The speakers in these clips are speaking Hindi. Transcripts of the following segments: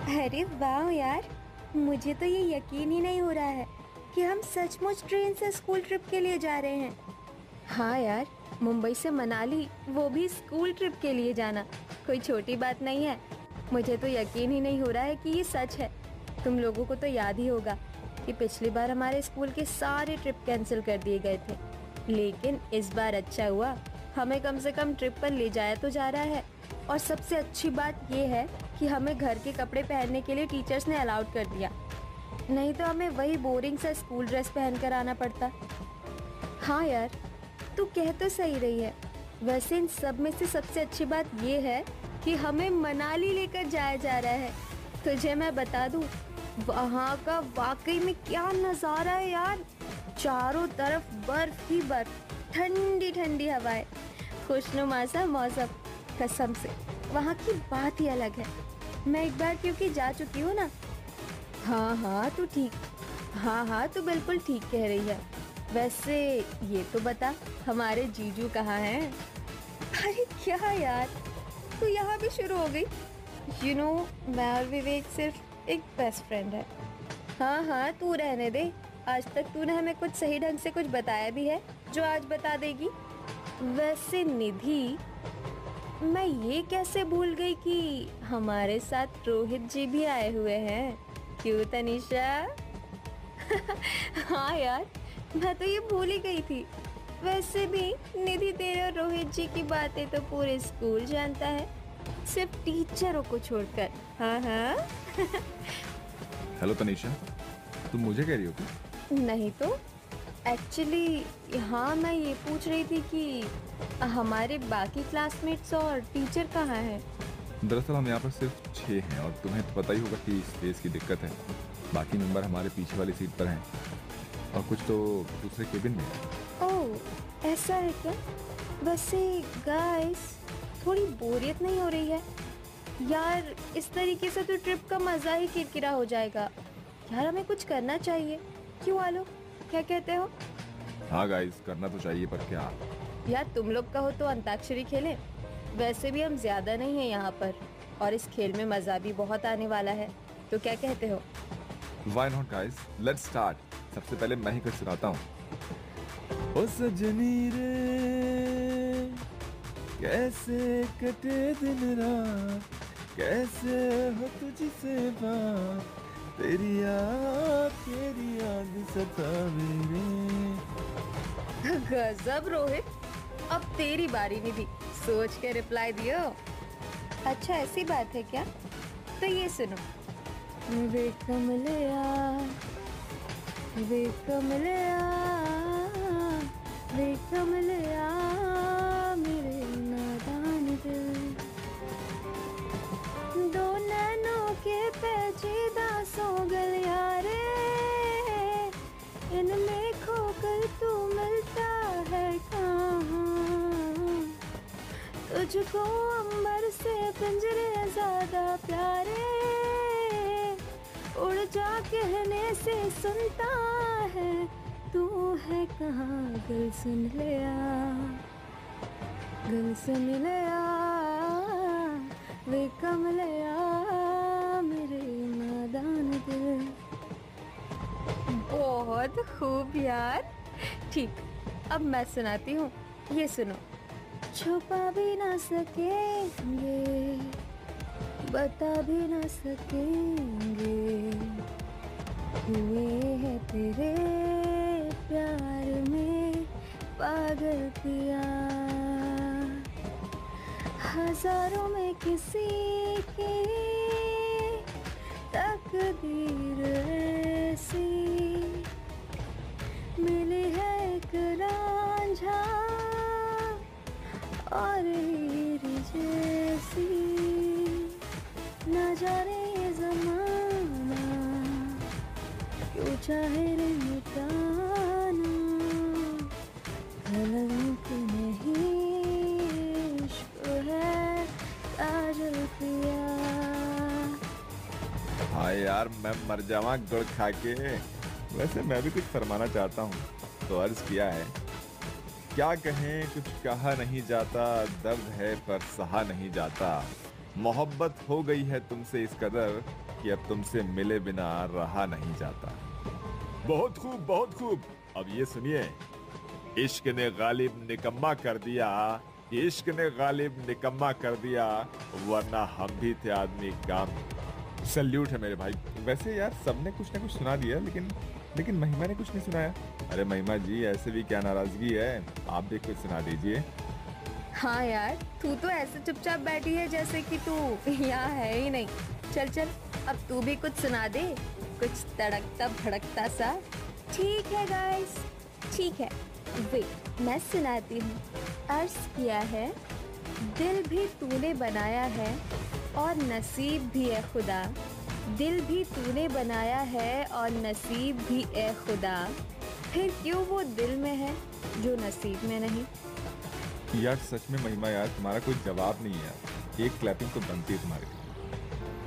अरे वाह यार, मुझे तो ये यकीन ही नहीं हो रहा है कि हम सचमुच ट्रेन से स्कूल ट्रिप के लिए जा रहे हैं। हाँ यार, मुंबई से मनाली, वो भी स्कूल ट्रिप के लिए जाना कोई छोटी बात नहीं है। मुझे तो यकीन ही नहीं हो रहा है कि ये सच है। तुम लोगों को तो याद ही होगा कि पिछली बार हमारे स्कूल के सारे ट्रिप कैंसिल कर दिए गए थे, लेकिन इस बार अच्छा हुआ, हमें कम से कम ट्रिप पर ले जाया तो जा रहा है। और सबसे अच्छी बात ये है कि हमें घर के कपड़े पहनने के लिए टीचर्स ने अलाउड कर दिया, नहीं तो हमें वही बोरिंग सा स्कूल ड्रेस पहन कर आना पड़ता। हाँ यार, तू कह तो सही रही है। वैसे इन सब में से सबसे अच्छी बात ये है कि हमें मनाली लेकर जाया जा रहा है। तुझे मैं बता दूं, वहाँ का वाकई में क्या नज़ारा है यार। चारों तरफ बर्फ ही बर्फ, ठंडी ठंडी हवाएं, खुशनुमा सा मौसम। कसम से वहाँ की बात ही अलग है। मैं एक बार क्योंकि जा चुकी हूँ ना। हाँ, तू बिल्कुल ठीक कह रही है। वैसे ये तो बता, हमारे जीजू कहाँ हैं? अरे क्या यार, तू यहाँ भी शुरू हो गई। मैं और विवेक सिर्फ एक बेस्ट फ्रेंड है। हाँ, तू रहने दे। आज तक तूने हमें कुछ सही ढंग से कुछ बताया भी है जो आज बता देगी? वैसे निधि, मैं ये कैसे भूल गई कि हमारे साथ रोहित जी भी आए हुए हैं। क्यों तनिषा? हाँ यार, मैं तो ये भूल ही गई थी। वैसे भी निधि तेरे और रोहित जी की बातें तो पूरे स्कूल जानता है, सिर्फ टीचरों को छोड़कर। हाँ। हेलो तनीषा, तुम मुझे कह रही हो क्या? नहीं तो एक्चुअली, हाँ, मैं ये पूछ रही थी कि हमारे बाकी क्लासमेट्स और टीचर कहाँ हैं? दरअसल हम यहाँ पर सिर्फ 6 हैं और तुम्हें तो पता ही होगा कि स्पेस की दिक्कत है। बाकी मेंबर हमारे पीछे वाली सीट पर हैं और कुछ तो दूसरे केबिन में हैं। ओह, ऐसा है क्या? वैसे गाइस, थोड़ी बोरियत नहीं हो रही है यार? इस तरीके से तो ट्रिप का मज़ा ही किरकिरा हो जाएगा यार। हमें कुछ करना चाहिए, क्यों आलो? क्या कहते हो? हाँ गाइस, करना तो चाहिए, पर क्या? यार तुम लोग कहो तो अंताक्षरी खेलें। वैसे भी हम ज्यादा नहीं हैं यहाँ पर, और इस खेल में मजा भी बहुत आने वाला है, तो क्या कहते हो? Why not guys? Let's start. सबसे पहले मैं ही कुछ सुनाता हूँ। ओ सजनी रे, कैसे कटे दिन रात, कैसे हो तुझसे बात, तेरी याद सतावे रे। गजब रोहित, अब तेरी बारी निधि, सोच के रिप्लाई दियो। अच्छा ऐसी बात है क्या? तो ये सुनो। वे कमलिया, वे कमलिया, वे कमलिया, मेरे नादान दिल, दो नैनों के पेचीदा सो गलिया रे, इनमें खोकर तू मिलता है कहाँ? तुझको अंबर से पिंजरे ज्यादा प्यारे, उड़ जा कहने से सुनता है, तू है कहाँ? गल सुन लिया, गल सुन लिया, वे कमलिया, मेरे नादान दिल। बहुत खूब यार। ठीक, अब मैं सुनाती हूँ, ये सुनो। छुपा भी ना सकेंगे, बता भी ना सकेंगे, हुए हैं तेरे प्यार में पागल पिया, हजारों में किसी की तकदीर ऐसी, मिली है एक रांझा और हीर जैसी, न जाने ये ज़माना क्यों चाहे रे मिटाना, कलंक नहीं इश्क है काजल पिया। हाँ यार, मैं मर जावा गुड़ खा के। वैसे मैं भी कुछ फरमाना चाहता हूँ, तो अर्ज किया है। क्या कहें, कुछ कहा नहीं जाता, दर्द है पर सहा नहीं जाता, मोहब्बत हो गई है तुमसे इस कदर कि अब तुमसे मिले बिना रहा नहीं जाता। बहुत खूब, बहुत खूब। अब ये सुनिए, इश्क ने गालिब निकम्मा कर दिया, इश्क ने गालिब निकम्मा कर दिया, वरना हम भी थे आदमी काम। सल्यूट है मेरे भाई। वैसे यार सबने कुछ ना कुछ सुना दिया, लेकिन महिमा ने कुछ नहीं सुनाया। अरे महिमा जी, ऐसे भी क्या नाराजगी है, आप भी कुछ सुना दीजिए। हाँ यार, तू तो ऐसे चुपचाप बैठी है जैसे कि तू यहाँ है ही नहीं। चल चल, अब तू भी कुछ सुना दे, कुछ तड़कता भड़कता सा। ठीक है गाइस, ठीक है, वेट मैं सुनाती हूँ। अर्ज किया है, दिल भी तूने बनाया है और नसीब भी है खुदा, दिल भी तूने बनाया है और नसीब भी है खुदा, फिर क्यों वो दिल में है जो नसीब में नहीं। यार सच में महिमा यार, तुम्हारा कोई जवाब नहीं है यार, एक क्लैपिंग तो बनती है तुम्हारे लिए।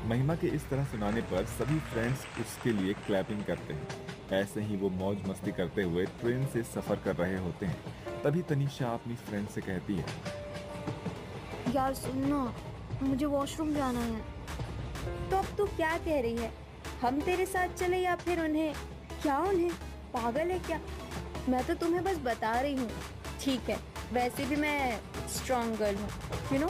महिमा के इस तरह सुनाने पर सभी फ्रेंड्स उसके लिए क्लैपिंग करते हैं। ऐसे ही वो मौज मस्ती करते हुए ट्रेन से सफर कर रहे होते हैं। तभी तनीषा अपनी फ्रेंड से कहती है, यार सुनना, मुझे वॉशरूम जाना है। तो अब तू क्या कह रही है, हम तेरे साथ चले या फिर उन्हें? क्या उन्हें, पागल है क्या? मैं तो तुम्हें बस बता रही हूँ। ठीक है, वैसे भी मैं स्ट्रॉन्ग गर्ल हूँ, यू नो।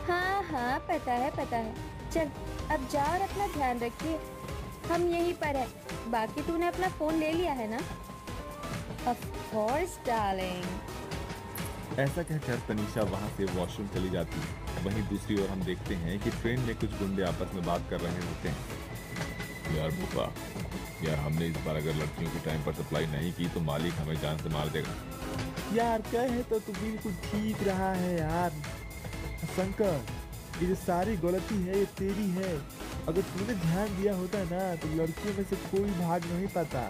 हाँ हाँ, पता है पता है। चल अब जा और अपना ध्यान रखिए, हम यहीं पर है। बाकी तूने अपना फोन ले लिया है ना? Of course darling. ऐसा कहकर तनीषा वहां से वॉशरूम चली जाती है। वहीं दूसरी ओर हम देखते हैं कि ट्रेन में कुछ गुंडे आपस में बात कर रहे होते हैं। यार बुका, यार हमने इस बार अगर लड़कियों की टाइम पर सप्लाई नहीं की तो मालिक हमें जान से मार देगा। यार कहे तो तू बिल्कुल ठीक रहा है यार शंकर, ये जो सारी गलती है ये तेरी है। अगर तूने ध्यान दिया होता ना तो लड़कियों में से कोई भाग नहीं पाता।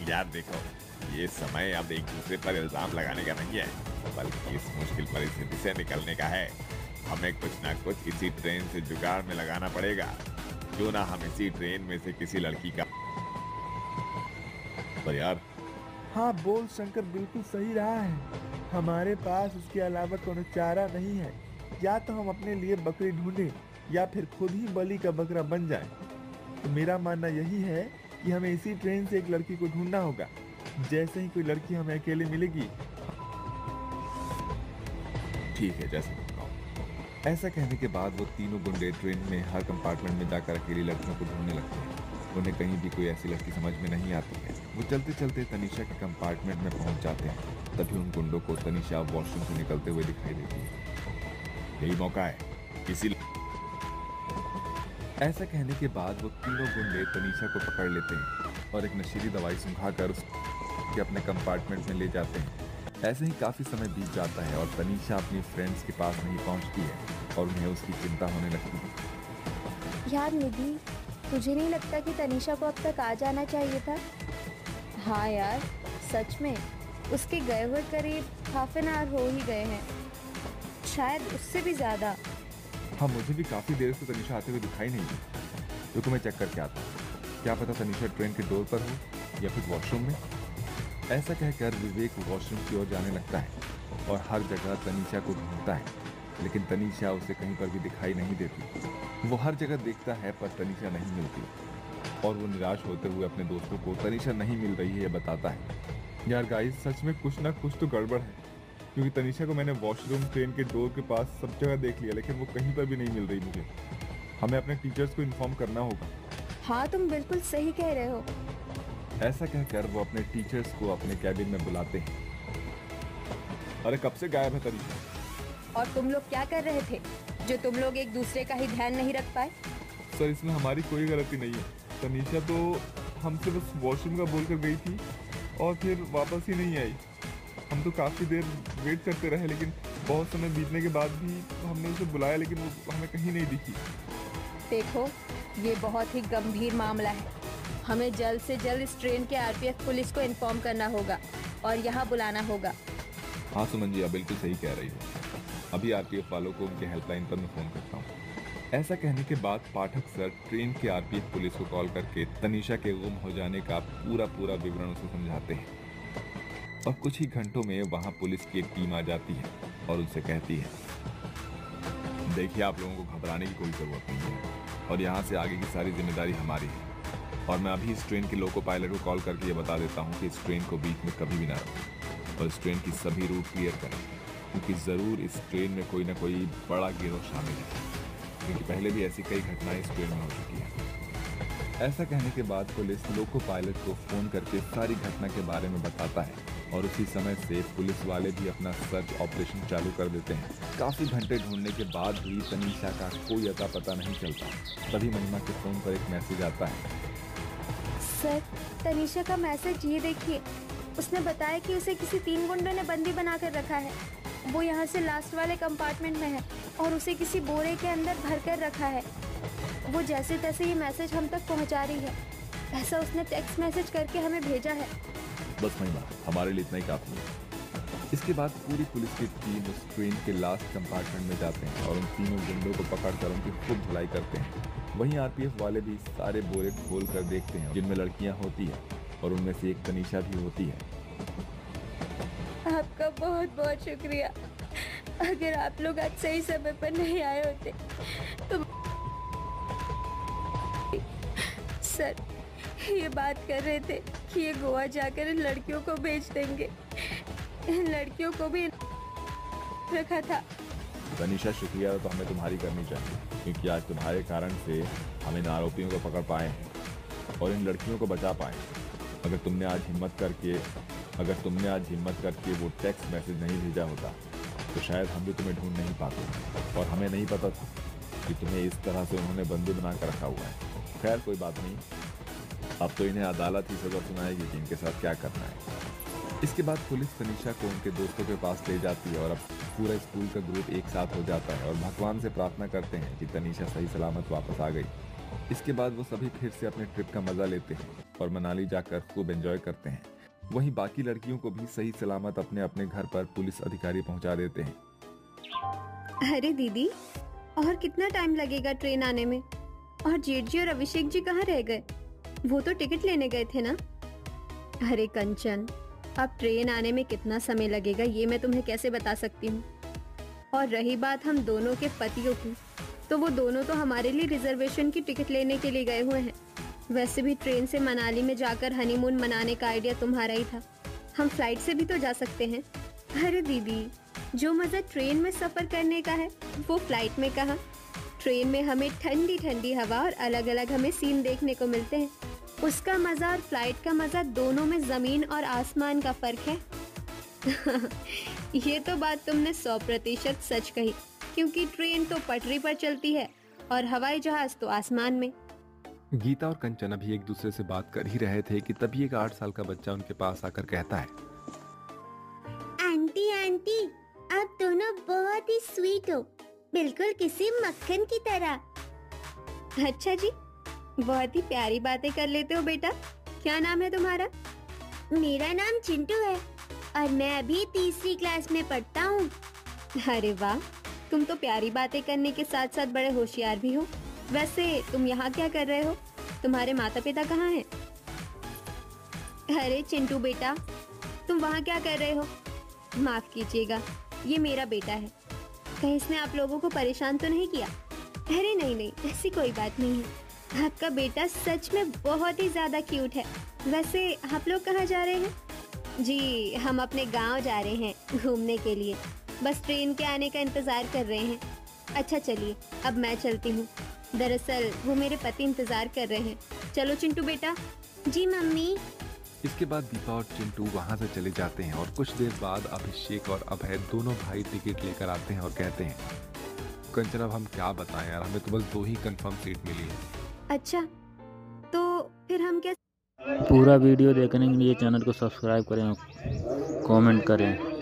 यार देखो, ये समय अब एक दूसरे पर इल्जाम लगाने का नहीं है, बल्कि इस मुश्किल परिस्थिति से निकलने का है। हमें कुछ ना कुछ इसी ट्रेन से जुगाड़ में लगाना पड़ेगा। क्यों ना हम इसी ट्रेन में से किसी लड़की का। पर यार, हाँ बोल शंकर, बिल्कुल सही रहा है। हमारे पास उसके अलावा कोई चारा नहीं है। या तो हम अपने लिए बकरी ढूंढें या फिर खुद ही बलि का बकरा बन जाए। तो मेरा मानना यही है कि हमें इसी ट्रेन से एक लड़की को ढूंढना होगा। जैसे ही कोई लड़की हमें अकेले मिलेगी। ठीक है, जैसे तुम कहो। ऐसा कहने के बाद वो तीनों गुंडे ट्रेन में हर कंपार्टमेंट में जाकर अकेली लड़कियों को ढूंढने लगते हैं। उन्हें कहीं भी कोई ऐसी लड़की समझ में नहीं आती है। वो चलते चलते तनीषा के कंपार्टमेंट में पहुंच जाते हैं। तभी उन गुंडों को तनीषा वॉशरूम से निकलते हुए दिखाई देती है। यही मौका है, किसी। ऐसा कहने के बाद वो तीनों गुंडे तनीषा को पकड़ लेते हैं और एक नशीली दवाई सुंघाकर उसके अपने कंपार्टमेंट में ले जाते हैं। ऐसे ही काफी समय बीत जाता है और तनीषा अपनी फ्रेंड्स के पास नहीं पहुंचती है और उन्हें उसकी चिंता होने लगती है। यार निधि, तुझे नहीं लगता कि तनीषा को अब तक आ जाना चाहिए था? हाँ यार, सच में उसके गए हुए करीब हाफ एन आवर हो ही गए हैं, शायद उससे भी ज़्यादा। हाँ, मुझे भी काफी देर से तनीषा आते हुए दिखाई नहीं दी। तो मैं चेक करके आता हूँ। क्या पता तनीषा ट्रेन के डोर पर हो या फिर वॉशरूम में। ऐसा कहकर विवेक वॉशरूम की ओर जाने लगता है और हर जगह तनीषा को ढूंढता है, लेकिन तनीषा उसे कहीं पर भी दिखाई नहीं देती। वो हर जगह देखता है पर तनीषा नहीं मिलती और वो निराश होते हुए अपने दोस्तों को तनीषा नहीं मिल रही है ये बताता है। यार गाइस, सच में कुछ ना कुछ तो गड़बड़ है, क्योंकि तनीषा को मैंने वॉशरूम, ट्रेन के डोर के पास सब जगह देख लिया, लेकिन वो कहीं पर भी नहीं मिल रही मुझे। हमें अपने टीचर्स को इन्फॉर्म करना होगा। हाँ, तुम बिल्कुल सही कह रहे हो। ऐसा कहकर वो अपने टीचर्स को अपने कैबिन में बुलाते हैं। अरे कब से गायब है तनीषा? और तुम लोग क्या कर रहे थे जो तुम लोग एक दूसरे का ही ध्यान नहीं रख पाए? सर, इसमें हमारी कोई गलती नहीं है। तनीषा तो हमसे बस वॉशरूम का बोल कर गई थी और फिर वापस ही नहीं आई। हम तो काफ़ी देर वेट करते रहे, लेकिन बहुत समय बीतने के बाद भी हमने उसे बुलाया, लेकिन वो हमें कहीं नहीं दिखी। देखो, ये बहुत ही गंभीर मामला है। हमें जल्द से जल्द इस ट्रेन के आरपीएफ पुलिस को इन्फॉर्म करना होगा और यहाँ बुलाना होगा। हाँ सुमन जी, आप बिल्कुल सही कह रही हो। अभी आरपीएफ वालों को उनके हेल्पलाइन पर मैं फ़ोन करता हूँ। ऐसा कहने के बाद पाठक सर ट्रेन के आरपीएफ पुलिस को कॉल करके तनीषा के गुम हो जाने का पूरा विवरण उसे समझाते हैं और कुछ ही घंटों में वहां पुलिस की एक टीम आ जाती है और उनसे कहती है, देखिए, आप लोगों को घबराने की कोई ज़रूरत नहीं है और यहाँ से आगे की सारी जिम्मेदारी हमारी है। और मैं अभी इस ट्रेन के लोको पायलट को कॉल करके ये बता देता हूँ कि इस ट्रेन को बीच में कभी भी ना रखें और इस ट्रेन की सभी रूट क्लियर करें, क्योंकि ज़रूर इस ट्रेन में कोई ना कोई बड़ा गिरोह शामिल है, क्योंकि पहले भी ऐसी कई घटनाएं इस ट्रेन में हो चुकी हैं। ऐसा कहने के बाद पुलिस लोको पायलट को फ़ोन करके सारी घटना के बारे में बताता है और उसी समय से पुलिस वाले भी अपना सर्च ऑपरेशन चालू कर देते हैं। काफ़ी घंटे ढूंढने के बाद भी तनीषा का कोई अता पता नहीं चलता। तभी महिमा के फ़ोन पर एक मैसेज आता है। सर, तनीषा का मैसेज ये देखिए। उसने बताया कि उसे किसी 3 गुंडों ने बंदी बना कर रखा है। वो यहाँ से लास्ट वाले कंपार्टमेंट में है और उसे किसी बोरे के अंदर भर कर रखा है। वो जैसे तैसे ये मैसेज हम तक पहुँचा रही है। ऐसा उसने टेक्स्ट मैसेज करके हमें भेजा है। बस महिमा, हमारे लिए इतना ही काफ़ी है। इसके बाद पूरी पुलिस की टीम उस ट्रेन के लास्ट कंपार्टमेंट में जाते हैं और उन तीनों गुंडों को पकड़कर उनकी खूब धुलाई करते हैं। वहीं आरपीएफ वाले भी सारे बोरे खोल कर देखते हैं जिनमें लड़कियां होती हैं और उनमें से एक तनीषा भी होती है। आपका बहुत बहुत शुक्रिया। अगर आप लोग आज सही समय पर नहीं आए होते तो सर ये बात कर रहे थे कि ये गोवा जाकर इन लड़कियों को बेच देंगे। इन लड़कियों को भी रखा था। तनीषा, शुक्रिया तो हमें तुम्हारी करनी चाहिए, क्योंकि आज तुम्हारे कारण से हम इन आरोपियों को पकड़ पाए हैं और इन लड़कियों को बचा पाए। अगर तुमने आज हिम्मत करके वो टेक्स्ट मैसेज नहीं भेजा होता तो शायद हम भी तुम्हें ढूंढ नहीं पाते और हमें नहीं पता था कि तुम्हें इस तरह से उन्होंने बंदी बना कर रखा हुआ है। खैर, कोई बात नहीं, अब तो इन्हें अदालत ही सजा सुनाएगी कि इनके साथ क्या करना है। इसके बाद पुलिस तनीषा को उनके दोस्तों के पास ले जाती है और अब पूरा स्कूल का ग्रुप एक साथ हो जाता है और भगवान से प्रार्थना करते हैं कि तनीषा सही सलामत वापस आ गई। इसके बाद वो सभी फिर से अपने ट्रिप का मजा लेते हैं और मनाली जाकर खूब एंजॉय करते हैं। वहीं बाकी लड़कियों को भी सही सलामत अपने अपने घर पर पुलिस अधिकारी पहुंचा देते हैं। अरे दीदी, और कितना टाइम लगेगा ट्रेन आने में? और जेठ जी और अभिषेक जी कहाँ रह गए? वो तो टिकट लेने गए थे ना? अरे कंचन, अब ट्रेन आने में कितना समय लगेगा ये मैं तुम्हें कैसे बता सकती हूँ। और रही बात हम दोनों के पतियों की, तो वो दोनों तो हमारे लिए रिजर्वेशन की टिकट लेने के लिए गए हुए हैं। वैसे भी ट्रेन से मनाली में जाकर हनीमून मनाने का आइडिया तुम्हारा ही था। हम फ्लाइट से भी तो जा सकते हैं। अरे दीदी, जो मज़ा ट्रेन में सफ़र करने का है वो फ्लाइट में कहाँ। ट्रेन में हमें ठंडी ठंडी हवा और अलग अलग हमें सीन देखने को मिलते हैं। उसका मज़ा और फ्लाइट का मज़ा, दोनों में ज़मीन और आसमान का फ़र्क है। ये तो बात तुमने 100% सच कही, क्योंकि ट्रेन तो पटरी पर चलती है और हवाई जहाज तो आसमान में। गीता और कंचन अभी एक दूसरे से बात कर ही रहे थे कि तभी एक 8 साल का बच्चा उनके पास आकर कहता है, आंटी आंटी, आप दोनों बहुत ही स्वीट हो, बिल्कुल किसी मक्खन की तरह। अच्छा जी, बहुत ही प्यारी बातें कर लेते हो बेटा। क्या नाम है तुम्हारा? मेरा नाम चिंटू है और मैं अभी 3री क्लास में पढ़ता हूँ। अरे वाह, तुम तो प्यारी बातें करने के साथ साथ बड़े होशियार भी हो। वैसे तुम यहाँ क्या कर रहे हो? तुम्हारे माता पिता कहाँ हैं? अरे चिंटू बेटा, तुम वहाँ क्या कर रहे हो? माफ कीजिएगा, ये मेरा बेटा है। कहीं इसने आप लोगों को परेशान तो नहीं किया? अरे नहीं नहीं, ऐसी कोई बात नहीं है। आपका बेटा सच में बहुत ही ज्यादा क्यूट है। वैसे आप लोग कहाँ जा रहे हैं? जी, हम अपने गांव जा रहे हैं घूमने के लिए। बस ट्रेन के आने का इंतजार कर रहे हैं। अच्छा चलिए, अब मैं चलती हूँ। दरअसल वो मेरे पति इंतजार कर रहे हैं। चलो चिंटू बेटा। जी मम्मी। इसके बाद दीपा और चिंटू वहां से चले जाते हैं और कुछ देर बाद अभिषेक और अभय दोनों भाई टिकट लेकर आते हैं और कहते हैं, कंचन अब हम क्या बताएं यार, हमें तो बस 2 ही कंफर्म सीट मिली है। अच्छा, तो फिर हम क्या? पूरा वीडियो देखने के लिए चैनल को सब्सक्राइब करें और कमेंट करें।